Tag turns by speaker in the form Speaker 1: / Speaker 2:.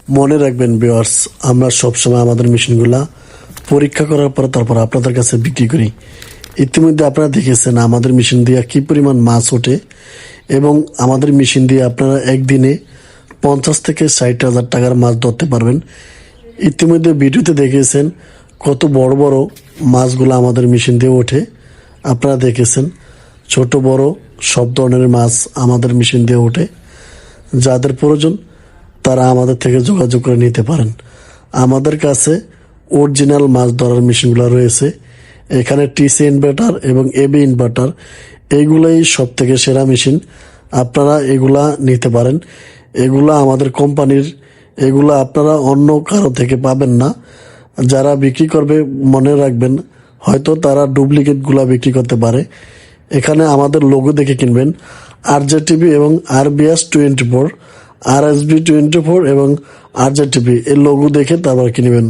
Speaker 1: মনে রাখবেন ভিউয়ার্স, আমরা সবসময় আমাদের মেশিনগুলা পরীক্ষা করার পর তারপর আপনাদের কাছে বিক্রি করি। ইতিমধ্যে আপনারা দেখেছেন আমাদের মেশিন দিয়ে কি পরিমাণ মাছ ওঠে এবং আমাদের মেশিন দিয়ে আপনারা একদিনে 50 থেকে 60,000 টাকার মাছ ধরতে পারবেন। ইতিমধ্যে ভিডিওতে দেখেছেন কত বড় বড় মাছগুলো আমাদের মেশিন দিয়ে ওঠে। আপনারা দেখেছেন ছোট বড় সব ধরনের মাছ আমাদের মেশিন দিয়ে ওঠে। যাদের প্রয়োজন তারা আমাদের থেকে যোগাযোগ করে নিতে পারেন। আমাদের কাছে অরিজিনাল মাছ ধরার মেশিনগুলো রয়েছে। এখানে টিসি ইনভার্টার এবং এবি ইনভার্টার এইগুলাই সব থেকে সেরা মেশিন। আপনারা এগুলা নিতে পারেন। এগুলা আমাদের কোম্পানির, এগুলা আপনারা অন্য কারো থেকে পাবেন না। যারা বিক্রি করবে মনে রাখবেন হয়তো তারা ডুপ্লিকেটগুলা বিক্রি করতে পারে। এখানে আমাদের লোগো দেখে কিনবেন। RJTV এবং RBS 24, RSB 24 এবং RJTV এই লোগো দেখে তারপর কিনবেন।